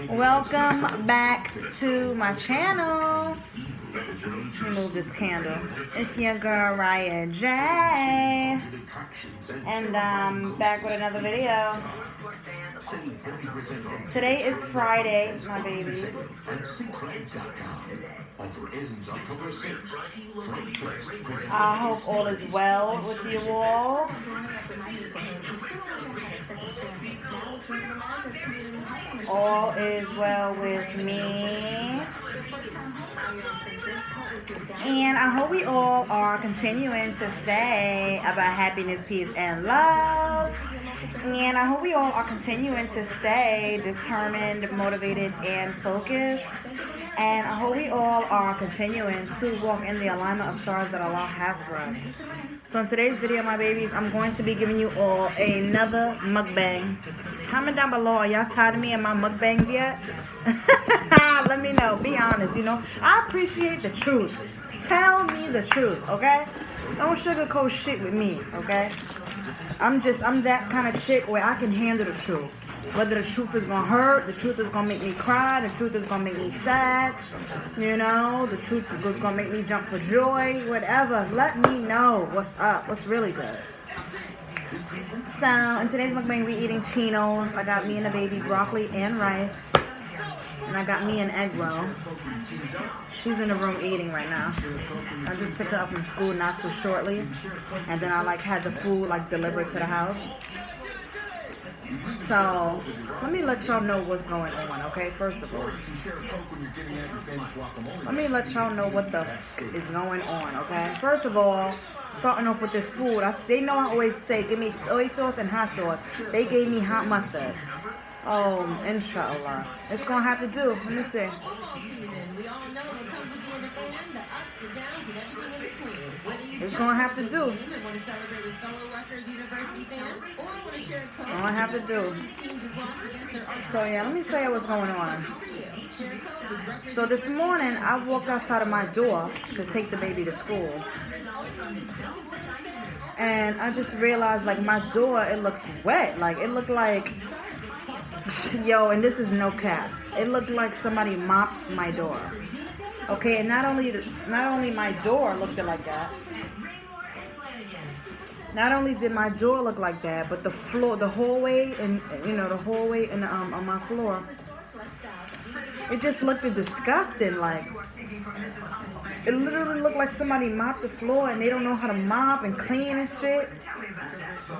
Welcome back to my channel. Remove this candle. It's your girl Riah J, and I'm back with another video. Today is Friday, my baby. I hope all is well with you all. All is well with me. And I hope we all are continuing to stay about happiness, peace, and love. And I hope we all are continuing to stay determined, motivated, and focused. And I hope we all are continuing to walk in the alignment of stars that Allah has for us. So in today's video, my babies, I'm going to be giving you all another mukbang. Comment down below, are y'all tired of me and my mukbangs yet? Let me know. Be honest, you know. I appreciate the truth. Tell me the truth, okay? Don't sugarcoat shit with me, okay? I'm that kind of chick where I can handle the truth. Whether the truth is gonna hurt, the truth is gonna make me cry, the truth is gonna make me sad, you know, the truth is gonna make me jump for joy, whatever. Let me know what's up, what's really good. So, in today's mukbang, we eating chinos. I got me and the baby broccoli and rice. And I got me an egg roll. She's in the room eating right now. I just picked her up from school not too shortly. And then I had the food delivered to the house. So, let me let y'all know what's going on, okay? First of all, let me let y'all know what the is going on, okay? First of all, starting off with this food, they know I always say, give me soy sauce and hot sauce. They gave me hot mustard. Oh, inshallah. It's going to have to do. Let me see. It's going to have to do. All I have to do. So yeah, let me tell you what's going on. So this morning, I walked outside of my door to take the baby to school. And I just realized, my door, it looks wet. It looked like, yo, and this is no cap. It looked like somebody mopped my door. Okay, and not only my door looked like that. Not only did my door look like that, but the floor, the hallway, and the hallway and on my floor, it just looked disgusting. It literally looked like somebody mopped the floor and they don't know how to mop and clean and shit.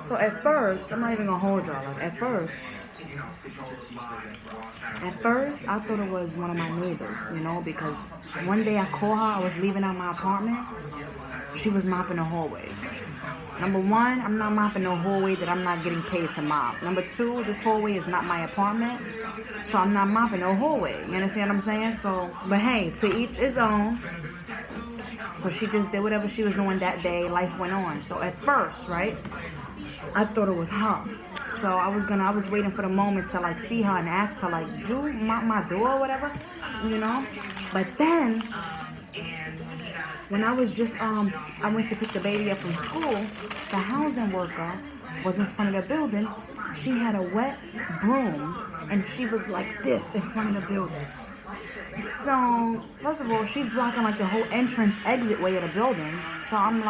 So at first, I'm not even gonna hold y'all. At first, I thought it was one of my neighbors, because one day I called her, I was leaving out my apartment, she was mopping the hallway. Number one, I'm not mopping no hallway that I'm not getting paid to mop. Number two, this hallway is not my apartment, so I'm not mopping no hallway. You understand what I'm saying? So, but hey, to each his own. So she just did whatever she was doing that day. Life went on. So at first, right, I thought it was her. So I was waiting for the moment to see her and ask her you mop my door or whatever, But then when I was just I went to pick the baby up from school, the housing worker was in front of the building. She had a wet broom and she was like this in front of the building. So first of all, she's blocking the whole entrance exit way of the building. So I'm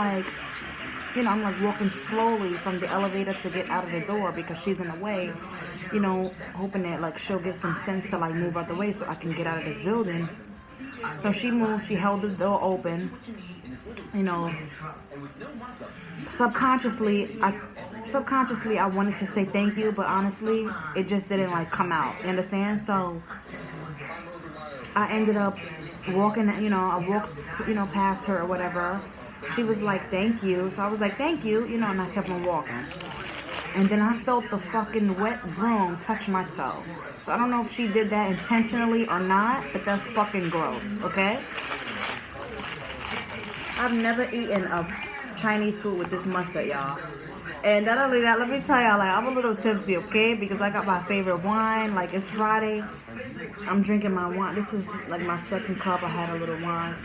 I'm walking slowly from the elevator to get out of the door because she's in the way, hoping that she'll get some sense to move out the way so I can get out of this building. So she moved, she held the door open, subconsciously I wanted to say thank you, but honestly, it just didn't come out, you understand? So I ended up walking, I walked, past her or whatever. She was like, thank you. So I was like, thank you, and I kept on walking. And then I felt the fucking wet broom touch my toe. So I don't know if she did that intentionally or not, but that's fucking gross, okay? I've never eaten a Chinese food with this mustard, y'all. And not only that, let me tell y'all, I'm a little tipsy, okay? Because I got my favorite wine. It's Friday. I'm drinking my wine. This is my second cup. I had a little wine.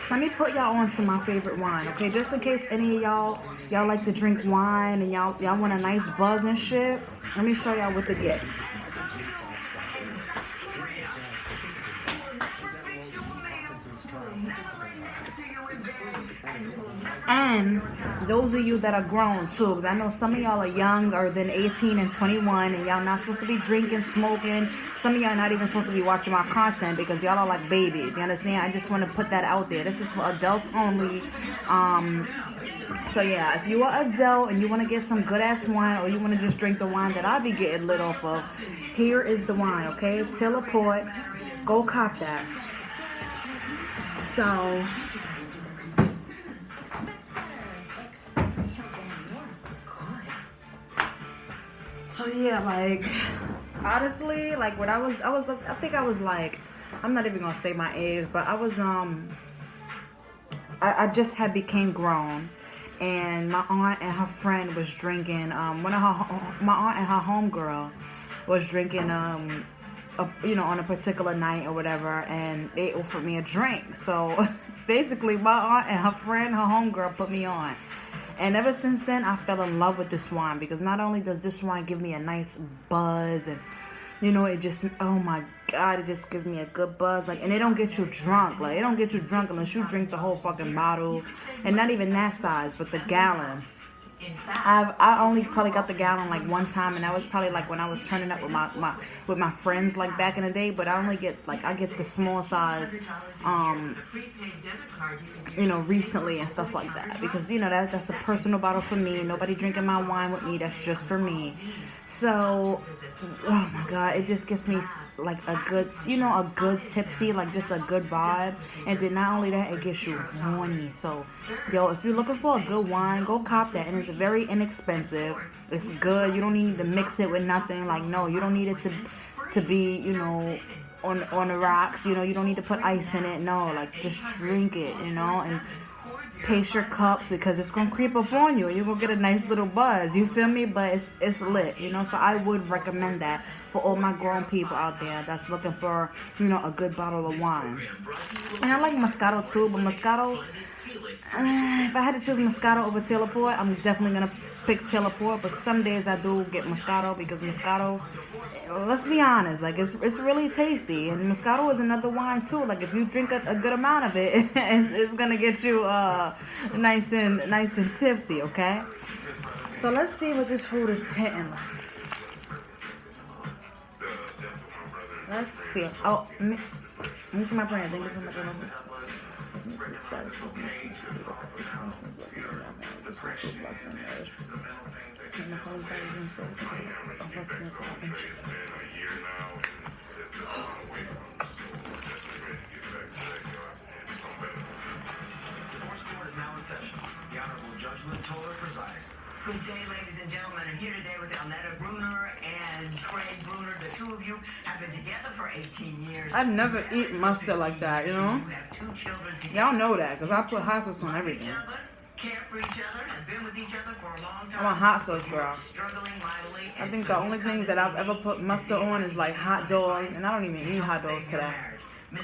Let me put y'all on to my favorite wine, okay? Just in case any of y'all like to drink wine and y'all want a nice buzz and shit. Let me show y'all what to get. And those of you that are grown too, because I know some of y'all are younger than 18 and 21, and y'all not supposed to be drinking, smoking. Some of y'all not even supposed to be watching my content because y'all are like babies. You understand? I just want to put that out there. This is for adults only. So yeah, if you are an adult and you want to get some good ass wine, or you want to just drink the wine that I be getting lit off of, here is the wine. Okay, Teleport. Go cop that. So yeah, like honestly, like when I think I was like, I'm not even gonna say my age, but I was I just had became grown, and my aunt and her friend was drinking. My aunt and her homegirl was drinking on a particular night or whatever, and they offered me a drink. So basically, my aunt and her friend, her homegirl, put me on. And ever since then, I fell in love with this wine, because not only does this wine give me a nice buzz, and it just, oh my God, it just gives me a good buzz. Like, and it don't get you drunk. Like, it don't get you drunk unless you drink the whole fucking bottle, and not even that size, but the gallon. I only probably got the gallon like one time, and that was probably like when I was turning up with my friends, like back in the day. But I only get the small size recently and stuff like that, because that's a personal bottle for me. Nobody drinking my wine with me. That's just for me. So oh my God, it just gets me like a good tipsy, like just a good vibe. And then not only that, it gets you horny. So yo, if you're looking for a good wine, go cop that. And it's very inexpensive. It's good. You don't need to mix it with nothing. Like, no, you don't need it to be on the rocks. You don't need to put ice in it. No, like, just drink it, and pace your cups, because it's gonna creep up on you. You're gonna get a nice little buzz. You feel me? But it's lit, So I would recommend that for all my grown people out there that's looking for a good bottle of wine. And I like Moscato too, but Moscato, if I had to choose Moscato over Teleport, I'm definitely gonna pick Teleport. But some days I do get Moscato, because Moscato, let's be honest, like it's really tasty. And Moscato is another wine too. Like, if you drink a good amount of it, it's gonna get you nice and tipsy. Okay. So let's see what this food is hitting like. Let's see. Oh, let me see my brand. Thank you so much. Good day, ladies and gentlemen. I'm here today with Alnetta Bruner and Trey Bruner. The two of you have been together for 18 years. I've never eaten mustard like that, You have 2 children together. Y'all know that, because I put hot sauce on everything. Care for each other, have been with each other for a long time. I'm a hot sauce girl. Struggling mightily. I think the only thing that I've ever put mustard on is like hot dogs, and I don't even eat hot dogs today.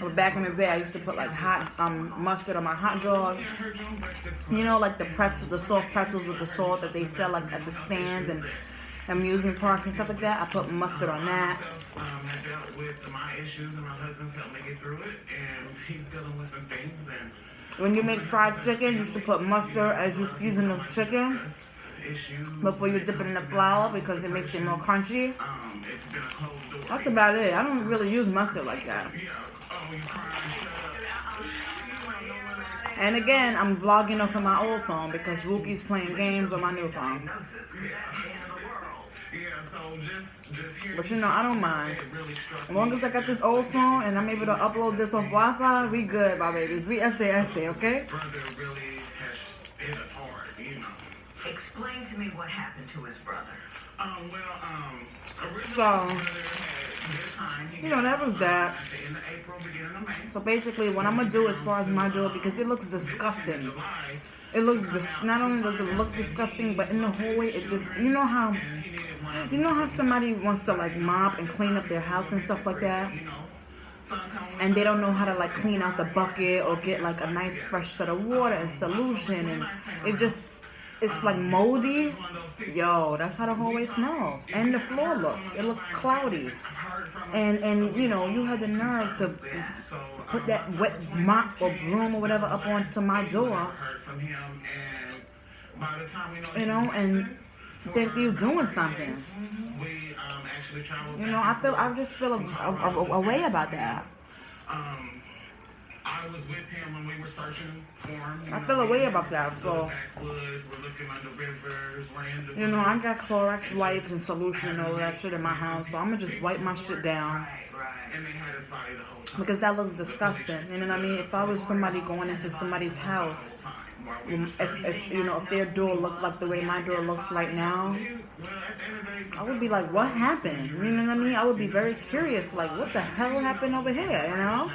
But back in the day, I used to put like hot mustard on my hot dog. Like the pretzels, the soft pretzels with the salt that they sell like at the stands and amusement parks and stuff like that. I put mustard on that. I dealt with my issues, and my husband's helped me get through it, and he's dealing with some things. And when you make fried chicken, you should put mustard as you season the chicken before you dip it in the flour, because it makes it more crunchy. That's about it. I don't really use mustard like that. And again, I'm vlogging off of my old phone because Wookie's playing games on my new phone. But I don't mind. As long as I got this old phone and I'm able to upload this off Wi-Fi, we good, my babies. We SA, okay? Explain to me what happened to his brother. So, that was that. So basically, what I'm gonna do as far as my door, because it looks disgusting. It looks not only does it look disgusting, but in the hallway, it just, you know how somebody wants to like mop and clean up their house and stuff like that, and they don't know how to like clean out the bucket or get like a nice fresh set of water and solution, and it just it's like moldy. Yo, that's how the hallway smells. And the floor looks. It looks cloudy. And you know, you had the nerve to put that wet mop or broom or whatever up onto my door. You know, and think you're doing something. You know, I just feel a way about that. I was with him when we were searching for him. I feel a way about that. So, we're looking under rivers, we're in the you know, I got Clorox wipes and solution and all that shit in my house, so I'm gonna just wipe my shit down. And they had his body the whole time. Because that looks disgusting. You know what I mean? If I was somebody going into somebody's house, if you know, if their door looked like the way my door looks right now, I would be like, what happened? You know what I mean? I would be very curious, like, what the hell happened over here, you know?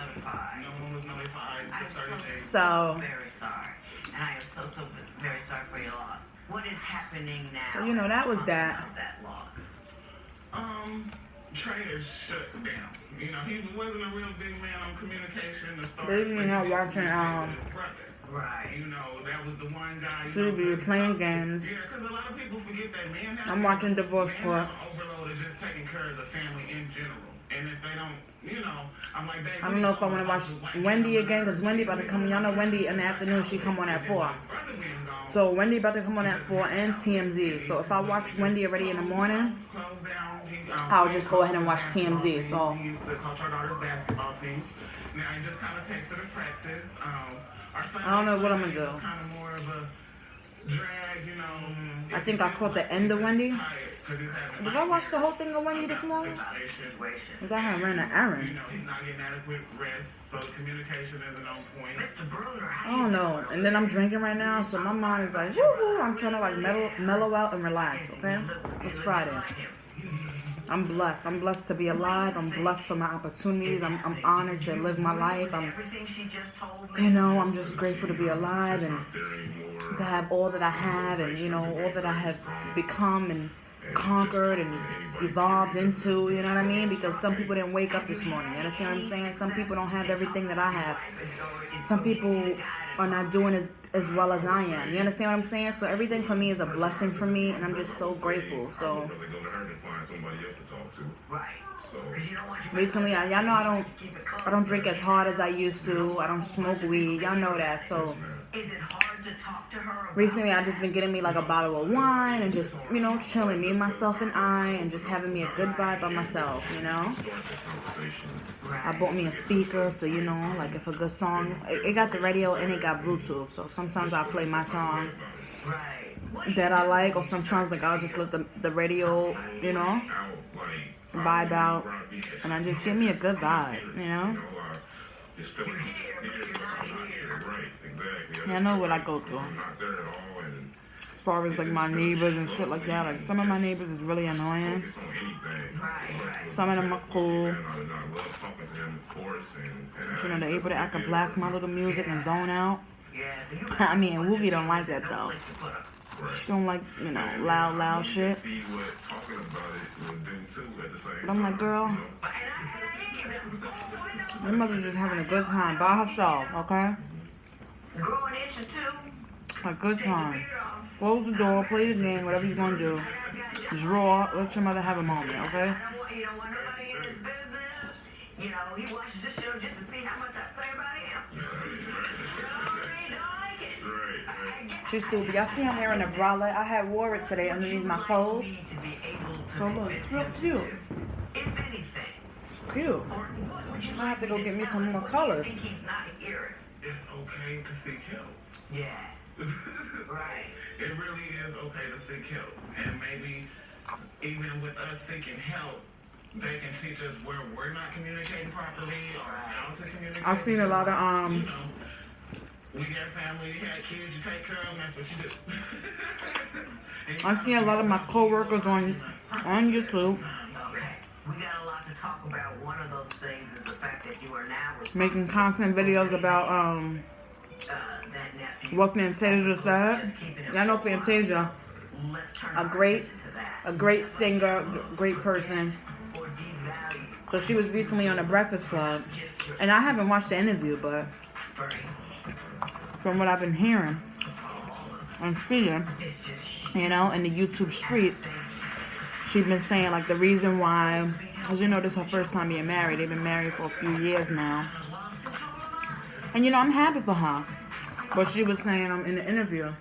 So, very sorry. And I am so very sorry for your loss. What is happening now? So, you know, that was that. That loss. Trader shut down. You know, he wasn't a real big man on communication. Baby, you know, watching, right. You know, that was the one guy. Should be playing games. Yeah, because a lot of people forget that man. I'm watching Divorce Court. Overload is just taking care of the family in general. And if they don't, you know, I'm like, babe, I don't know if I want to watch Wendy again, because Wendy about to come. Y'all know Wendy in the afternoon, she come on at 4. So Wendy about to come on at 4 and TMZ. So if I watch Wendy already in the morning, I'll just go ahead and watch TMZ. So he used to coach our daughter's basketball team. Now he just kind of takes her to practice. I don't know what I'm gonna do. Kind of more of a drag, you know. I think I caught the end of Wendy. Did I watch the whole thing of Wendy this morning? Because I haven't ran an errand. You know, he's not getting adequate rest, so the communication isn't on point. Mr. Bruner, I don't know. And then I'm drinking right now, so my mind is like, woohoo! I'm trying to like mellow out and relax. Okay, it's Friday. I'm blessed. I'm blessed to be alive. I'm blessed for my opportunities. I'm honored to live my life. I'm just grateful to be alive and to have all that I have, and you know, all that I have become and conquered and evolved into. You know what I mean? Because some people didn't wake up this morning. You understand what I'm saying? Some people don't have everything that I have. Some people are not doing as well as I am. You understand what I'm saying? So everything for me is a blessing for me, and I'm just so grateful. So recently, y'all know I don't drink as hard as I used to. I don't smoke weed. Y'all know that. So recently, I've just been getting me like a bottle of wine and just, you know, chilling, me, myself, and I, and just having me a good vibe by myself, you know. I bought me a speaker, so, you know, like if a good song, it got the radio and it got Bluetooth, so sometimes I play my songs that I like, or sometimes like I'll just let the radio, you know, vibe out, and I just give me a good vibe, you know. Yeah, I know what I go through. As far as like my neighbors and shit like that, like some of my neighbors is really annoying. Some of them are cool. You know, they're able to, I can blast my little music and zone out. I mean, Woogie don't like that though. She don't like, you know, loud shit. But I'm like, girl, your mother's just having a good time by herself, okay? A good time. Close the door, play the game, whatever you're gonna do. Just raw, let your mother have a moment, okay? You know, he watches this show just to see how much I say about him. She's stupid. Y'all see I'm wearing a bralette? I had wore it today underneath my clothes. So look, it's real cute. If anything, it's cute. I have to go get me some more colors. It's okay to seek help. Yeah. Right. It really is okay to seek help. And maybe even with us seeking help, they can teach us where we're not communicating properly or how to communicate. I've seen a lot of you know, we got family, you got kids, you take care of them, that's what you do. I've seen a lot of my co-workers on YouTube. Okay. We got a lot to talk about. One of those things is the fact that you are now making content videos about what Fantasia said. Y'all know Fantasia, a great singer, great person. So she was recently on the Breakfast Club, and I haven't watched the interview, but from what I've been hearing, and see her, you know, in the YouTube streets. She's been saying, like, the reason why, because, you know, this is her first time being married. They've been married for a few years now. And, you know, I'm happy for her. But she was saying, in the interview,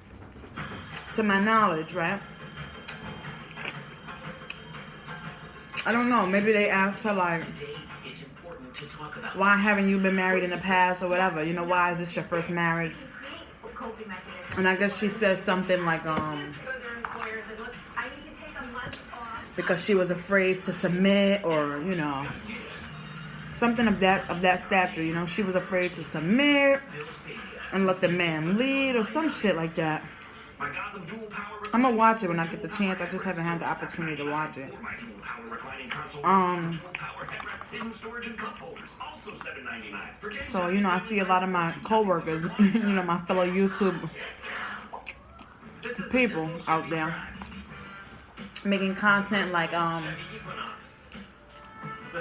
to my knowledge, right? I don't know. Maybe they asked her, like, why haven't you been married in the past or whatever? You know, why is this your first marriage? And I guess she says something like, because she was afraid to submit, or, you know, something of that stature. You know, she was afraid to submit and let the man lead, or some shit like that. I'm gonna watch it when I get the chance. I just haven't had the opportunity to watch it. So, you know, I see a lot of my co-workers, you know, my fellow YouTube people out there making content like The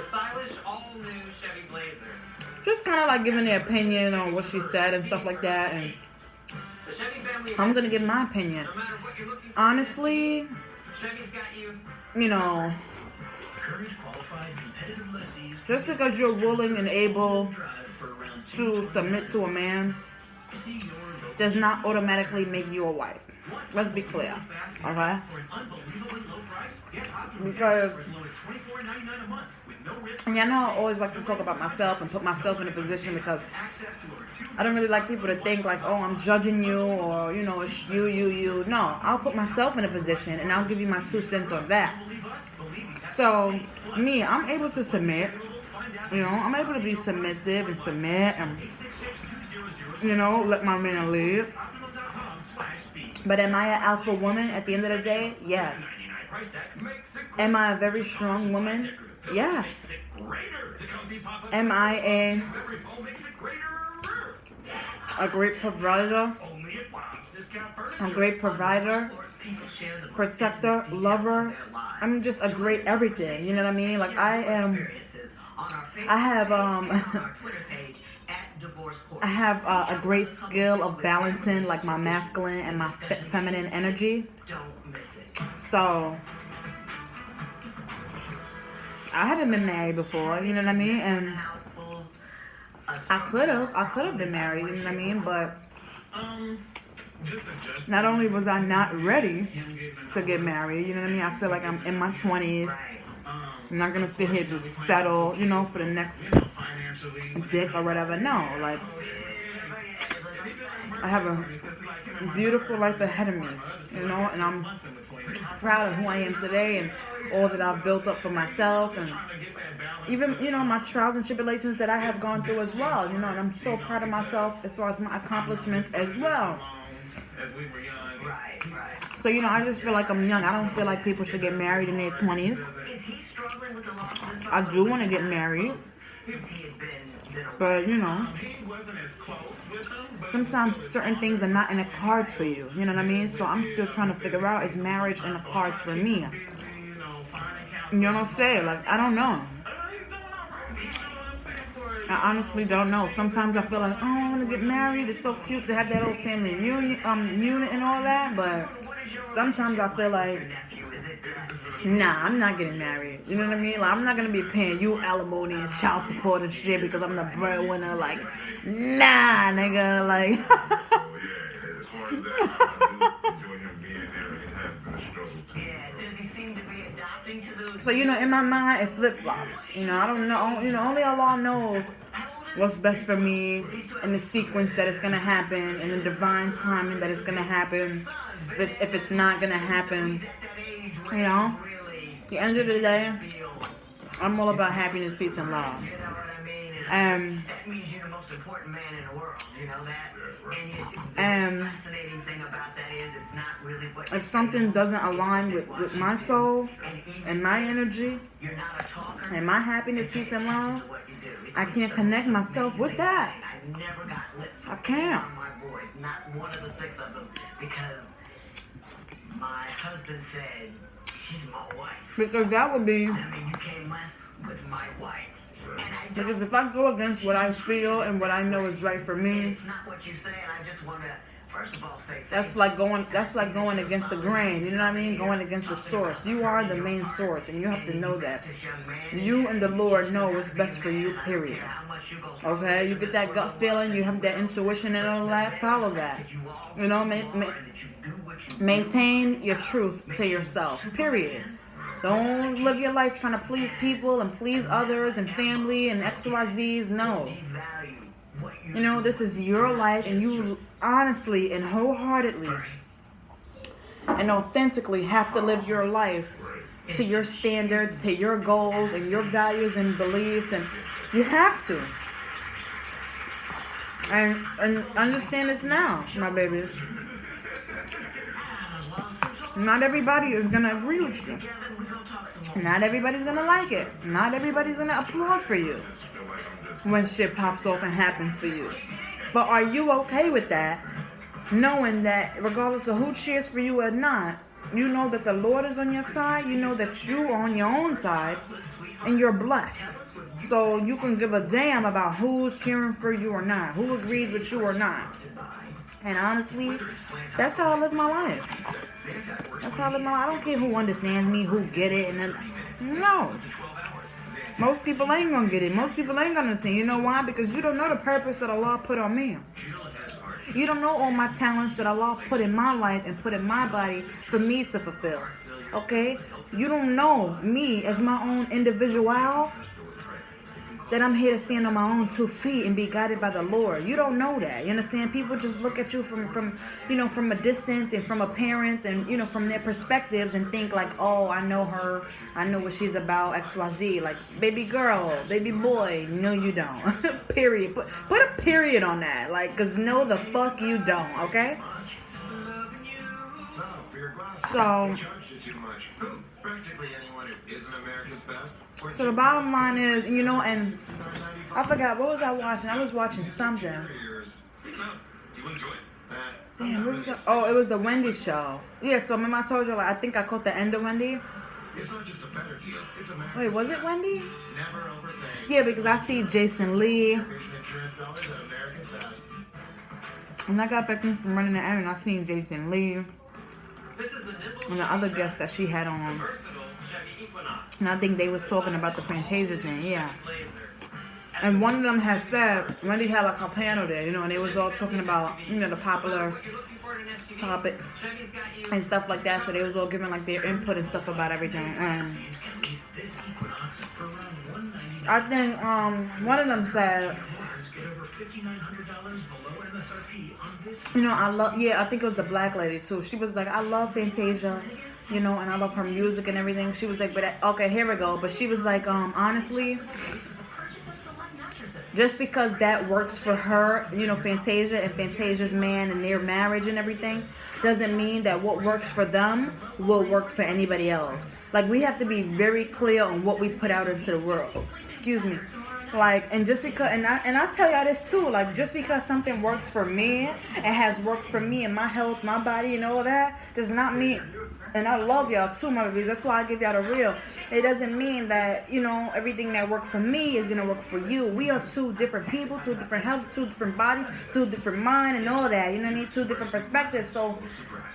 stylish all-new Chevy Blazer. just kind of like giving their opinion on what she said and stuff like that. And The Chevy family. I'm gonna give my opinion. No matter what you're looking for, Honestly, Chevy's got you. you know, just because you're willing and able to submit to a man does not automatically make you a wife. Let's be clear, okay? Because, and I know I always like to talk about myself and put myself in a position, because I don't really like people to think like, oh, I'm judging you, or, you know, it's you. No, I'll put myself in a position and I'll give you my 2 cents on that. So, me, I'm able to submit. You know, I'm able to be submissive and submit and, you know, let my man lead. But am I an alpha woman at the end of the day? Yes. Am I a very strong woman? Yes. Am I a great provider? A great provider, protector, lover. I'm just a great everything. You know what I mean? Like, I have a great skill of balancing, like, my masculine and my feminine energy. So, I haven't been married before, you know what I mean? And I could have been married, you know what I mean? But not only was I not ready to get married, you know what I mean? I feel like I'm in my 20s. I'm not gonna sit here just settle, you know, for the next dick or whatever. No, like, I have a beautiful life ahead of me, you know, and I'm proud of who I am today and all that I've built up for myself, and even, you know, my trials and tribulations that I have gone through as well, you know, and I'm so proud of myself as far as my accomplishments as well. So, you know, I just feel like I'm young. I don't feel like people should get married in their 20s. I do want to get married, but, you know, sometimes certain things are not in the cards for you, you know what I mean? So I'm still trying to figure out, is marriage in the cards for me? You know what I'm saying? Like, I don't know. I honestly don't know. Sometimes I feel like, oh, I want to get married. It's so cute to have that old family unit and all that. But sometimes I feel like, nah, I'm not getting married. You know what I mean? Like, I'm not going to be paying you alimony and child support and shit because I'm the breadwinner. Like, nah, nigga. Like, as far as that, I do enjoy him being there, and it has been a struggle. Yeah, does he seem to be adopting to the... So, you know, in my mind, it flip-flops. You know, I don't know. You know, only Allah knows what's best for me in the sequence that it's going to happen, in the divine timing that it's going to happen. If it's not going to happen, you know, at the end of the day, I'm all about happiness, peace, and love. You know what I mean? That means you're the most important man in the world, you know that? And the fascinating thing about that is it's not really what if something doesn't align with my soul and my energy and my happiness, peace, and love, I can't connect myself with that. I can't. Not one of the 6 of them, because my husband said she's my wife. Because that would be, I mean, you can't mess with my wife. because if I go against what I feel and what I know is right for me, it's not what you say, and I just want to First of all, say thank That's you. like going against the grain. You know what I mean? Going against the source. You are the main source, and you have to know that. This young man, You and the Lord know what's best for you, man, I don't period. care how much you go through. Okay? You get that gut feeling, you have that intuition and all that, follow that. You know, maintain your truth to yourself, period. Don't live your life trying to please people and please others and family and XYZs. No. You know, this is your life, and you honestly and wholeheartedly and authentically have to live your life to your standards, to your goals and your values and beliefs, and you have to. And understand this now, my babies. Not everybody is gonna agree with you. Not everybody's gonna like it. Not everybody's gonna applaud for you when shit pops off and happens for you. But are you okay with that? Knowing that regardless of who cheers for you or not, you know that the Lord is on your side, you know that you are on your own side, and you're blessed. So you can give a damn about who's cheering for you or not, who agrees with you or not. And honestly, that's how I live my life. That's how I live my life. I don't care who understands me, who get it, and then, no. Most people ain't gonna get it. Most people ain't gonna see. You know why? Because you don't know the purpose that Allah put on me. You don't know all my talents that Allah put in my life and put in my body for me to fulfill. Okay? You don't know me as my own individual, that I'm here to stand on my own 2 feet and be guided by the Lord. You don't know that. You understand? People just look at you from a distance and from appearance and, from their perspectives and think like, oh, I know her. I know what she's about, XYZ. Like, baby girl, baby boy. No, you don't. Period. Put a period on that. Like, because no, the fuck you don't. Okay? So, the bottom line is, and I forgot, what was I watching? I was watching something. Damn, what was that? Oh, it was the Wendy show. Yeah, so remember I told you, I think I caught the end of Wendy? Wait, was it Wendy? Yeah, because I see Jason Lee. When I got back in from running the errand, I seen Jason Lee. And the other guest that she had on. And I think they was talking about the Fantasia thing, yeah. And one of them had said, Wendy had like a panel there, and they was all talking about, the popular topics and stuff like that. So they was all giving like their input and stuff about everything. And I think one of them said, I think it was the black lady too. She was like, I love Fantasia, and I love her music and everything. She was like, okay, here we go. But she was like, honestly, just because that works for her, Fantasia and Fantasia's man and their marriage and everything, doesn't mean that what works for them will work for anybody else. Like, we have to be very clear on what we put out into the world. Excuse me. Like, and just because, and I tell y'all this too, like, just because something works for me and has worked for me and my health, my body and all that, does not mean, and I love y'all too, my babies, that's why I give y'all the real. It doesn't mean that, everything that worked for me is going to work for you. We are two different people, two different health, two different bodies, two different mind and all that, two different perspectives. So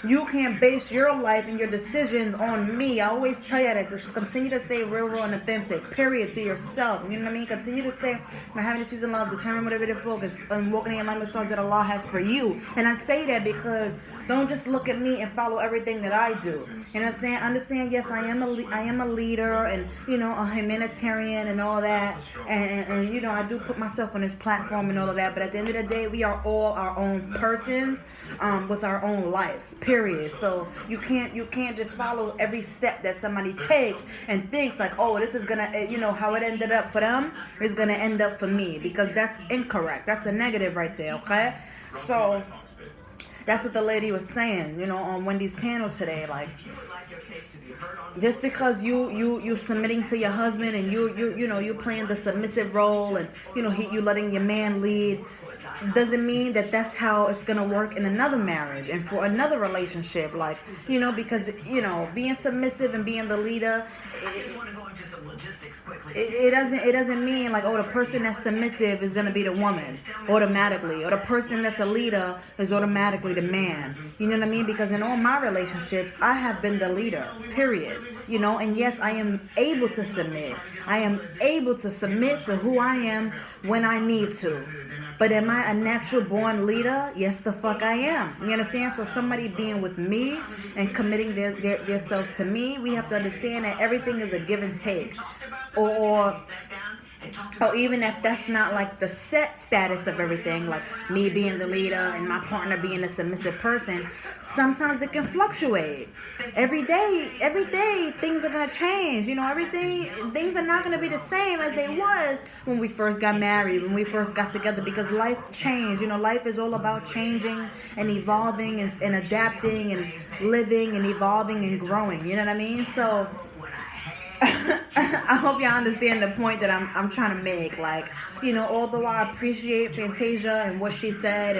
you can't base your life and your decisions on me. I always tell you that, just continue to stay real and authentic, period, to yourself. You know what I mean? Continue to stay, having a peace and love, determine whatever it focus, and walking in your alignment stars that Allah has for you. And I say that because don't just look at me and follow everything that I do. You know what I'm saying? Understand, yes, I am a leader and, a humanitarian and all that. And I do put myself on this platform and all of that. But at the end of the day, we are all our own persons with our own lives, period. So you can't just follow every step that somebody takes and thinks like, oh, this is going to, how it ended up for them is going to end up for me. Because that's incorrect. That's a negative right there, okay? So that's what the lady was saying, on Wendy's panel today. Like, just because you submitting to your husband and you playing the submissive role and you letting your man lead, doesn't mean that that's how it's gonna work in another marriage and for another relationship. Like, because being submissive and being the leader, I just want to go into some logistics quickly. it doesn't mean like, oh, the person that's submissive is gonna be the woman automatically, or the person that's a leader is automatically the man. You know what I mean? Because in all my relationships, I have been the leader, period. And yes, I am able to submit. I am able to submit to who I am when I need to. But am I a natural born leader? Yes, the fuck I am. You understand? So somebody being with me and committing themselves to me, we have to understand that everything is a give and take. Or even if that's not like the set status of everything, like me being the leader and my partner being a submissive person, sometimes it can fluctuate. Every day things are gonna change. Things are not gonna be the same as they was when we first got married, when we first got together, because life changed. Life is all about changing and evolving and adapting and living and evolving and growing. You know what I mean? So I hope y'all understand the point that I'm trying to make. Like, although I appreciate Fantasia and what she said,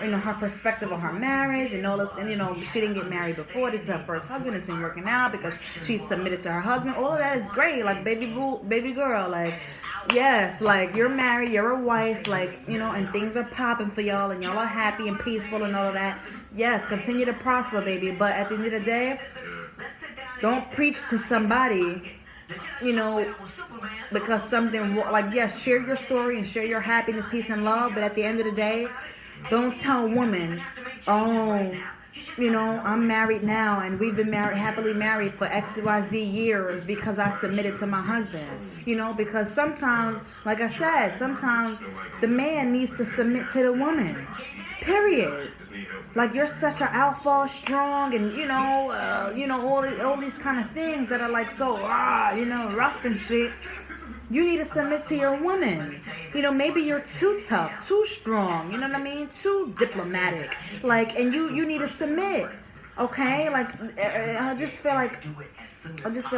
and her perspective on her marriage and all this, and she didn't get married before. This is her first husband. It's been working out because she's submitted to her husband. All of that is great. Like, baby girl, like, yes, like, you're married, you're a wife, like, and things are popping for y'all, and y'all are happy and peaceful and all of that. Yes, continue to prosper, baby. But at the end of the day, don't preach to somebody, because something, like, yes, share your story and share your happiness, peace, and love. But at the end of the day, don't tell a woman, oh, I'm married now and we've been happily married for XYZ years because I submitted to my husband. Because sometimes, like I said, sometimes the man needs to submit to the woman. Period. Like, you're such an alpha, strong, and all these kind of things that are like so rough and shit. You need to submit to your woman. Maybe you're too tough, too strong, you know what I mean? Too diplomatic. Like, and you need to submit. Okay? Like, I just feel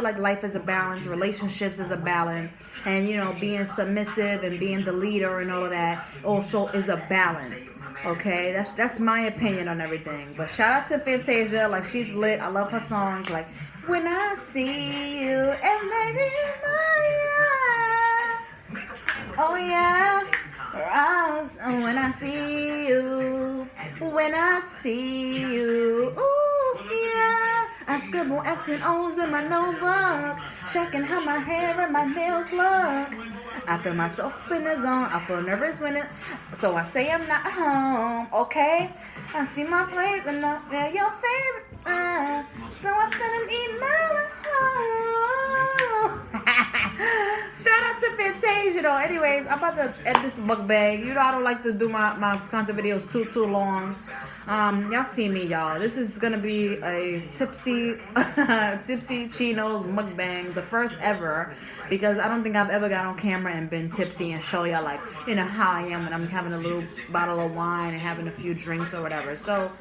like life is a balance, relationships is a balance, and being submissive and being the leader and all of that also is a balance. Okay, that's my opinion on everything. But shout out to Fantasia, like, she's lit. I love her songs, like When I See You and Maybe My Oh yeah, when I see you, when I see you, ooh yeah. I scribble X and O's in my notebook, checking how my hair and my nails look. I feel myself in the zone. I feel nervous so I say I'm not home. Okay, I see my plate and I feel your favorite. So I send an email home. Shout out to Fantasia though. Anyways, I'm about to end this mukbang. I don't like to do my content videos too long. Y'all see me, y'all. This is gonna be a tipsy chinos mukbang, the first ever, because I don't think I've ever got on camera and been tipsy and show y'all, like, how I am when I'm having a little bottle of wine and having a few drinks or whatever. So,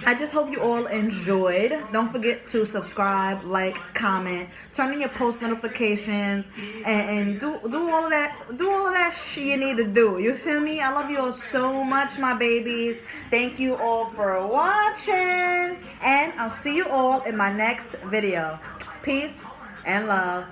I just hope you all enjoyed. Don't forget to subscribe, like, comment, turn on your post notifications, and do all of that shit you need to do. You feel me? I love you all so much, my babies. Thank you all for watching, and I'll see you all in my next video. Peace and love.